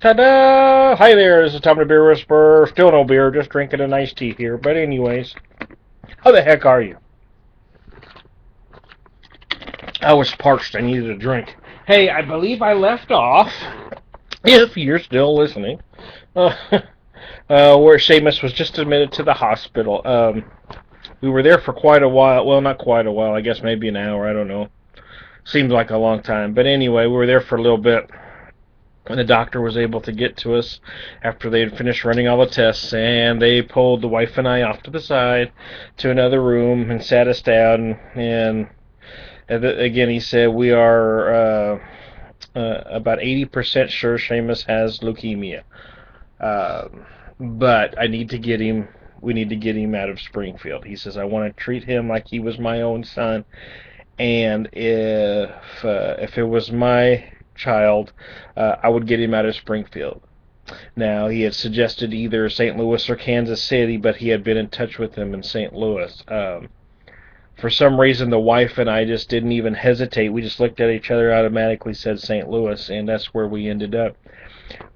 Ta-da! Hi there, this is Tom the Beer Whisperer. Still no beer, just drinking a nice tea here. But anyways, how the heck are you? I was parched. I needed a drink. Hey, I believe I left off, if you're still listening, uh, where Seamus was just admitted to the hospital. We were there for quite a while. Well, not quite a while. I guess maybe an hour. I don't know. Seems like a long time. But anyway, we were there for a little bit. And the doctor was able to get to us after they had finished running all the tests, and they pulled the wife and I off to the side to another room and sat us down. And again, he said we are about 80% sure Seamus has leukemia, uh, but I need to get him. We need to get him out of Springfield. He says I want to treat him like he was my own son, and if it was my child, I would get him out of Springfield. Now, he had suggested either St. Louis or Kansas City, but he had been in touch with him in St. Louis. For some reason, the wife and I just didn't even hesitate. We just looked at each other, automatically said St. Louis, and that's where we ended up.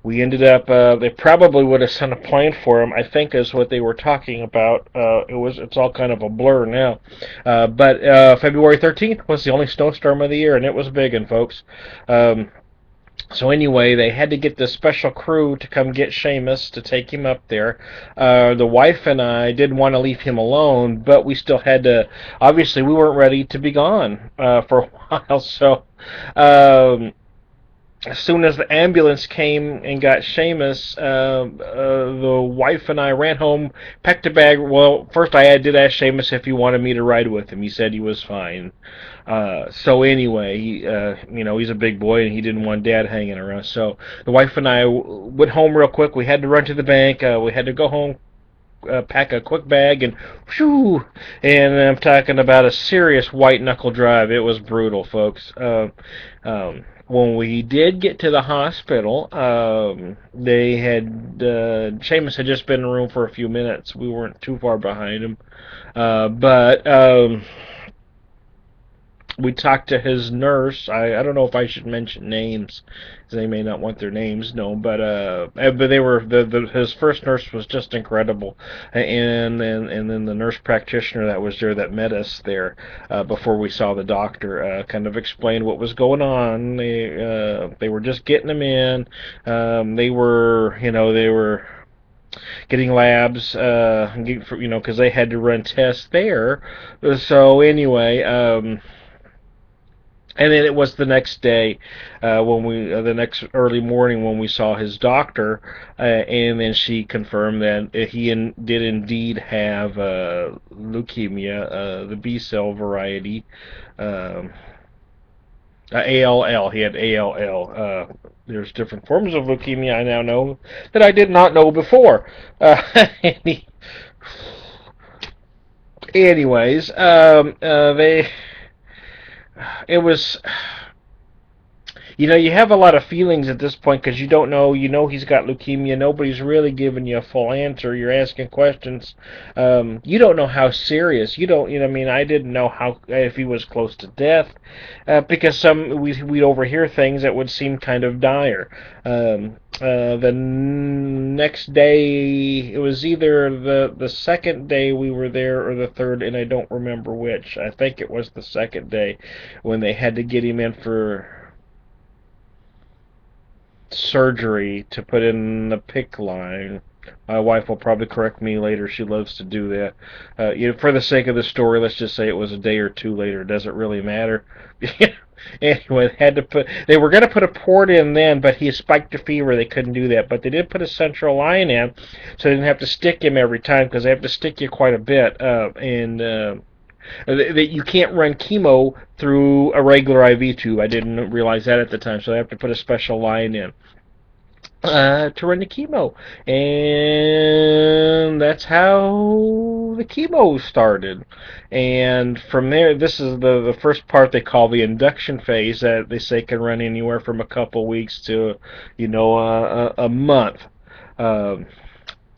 They probably would have sent a plane for him, I think is what they were talking about. It's all kind of a blur now. But February 13th was the only snowstorm of the year, and it was a big one, folks. So anyway, they had to get this special crew to come get Seamus to take him up there. The wife and I didn't want to leave him alone, but we still had to. Obviously, we weren't ready to be gone for a while, so. As soon as the ambulance came and got Seamus, the wife and I ran home, packed a bag. Well, first did ask Seamus if he wanted me to ride with him. He said he was fine. So anyway, he's a big boy and he didn't want Dad hanging around. So the wife and I went home real quick. We had to run to the bank. We had to go home, pack a quick bag, and whew, and I'm talking about a serious white knuckle drive. It was brutal, folks. When we did get to the hospital, Seamus had just been in the room for a few minutes. We weren't too far behind him, but we talked to his nurse. I don't know if I should mention names, because they may not want their names known. But they were his first nurse was just incredible, and then the nurse practitioner that was there that met us there before we saw the doctor kind of explained what was going on. They were just getting him in. They were getting labs, because they had to run tests there. So anyway. And then it was the next day, the next early morning when we saw his doctor, and then she confirmed that he did indeed have leukemia, the B cell variety, ALL. He had ALL. There's different forms of leukemia I now know that I did not know before. Anyways, it was, you have a lot of feelings at this point because you don't know. He's got leukemia. Nobody's really giving you a full answer. You're asking questions. You don't know how serious. You don't. I didn't know if he was close to death, because we'd overhear things that would seem kind of dire. The next day, it was either the second day we were there or the third, and I don't remember which. I think it was the second day when they had to get him in for surgery to put in the PICC line. My wife will probably correct me later. She loves to do that. For the sake of the story, let's just say it was a day or two later. Does it really matter? Anyway, they were going to put a port in then, but he spiked a fever. They couldn't do that, but they did put a central line in, so they didn't have to stick him every time, because they have to stick you quite a bit, and that you can't run chemo through a regular IV tube. I didn't realize that at the time, so they have to put a special line in to run the chemo, and that's how the chemo started. And from there, this is the first part they call the induction phase, that they say can run anywhere from a couple weeks to a month.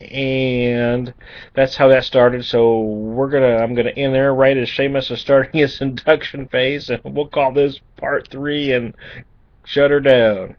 And that's how that started. So I'm gonna end there right as Seamus is starting his induction phase, and we'll call this part 3 and shut her down.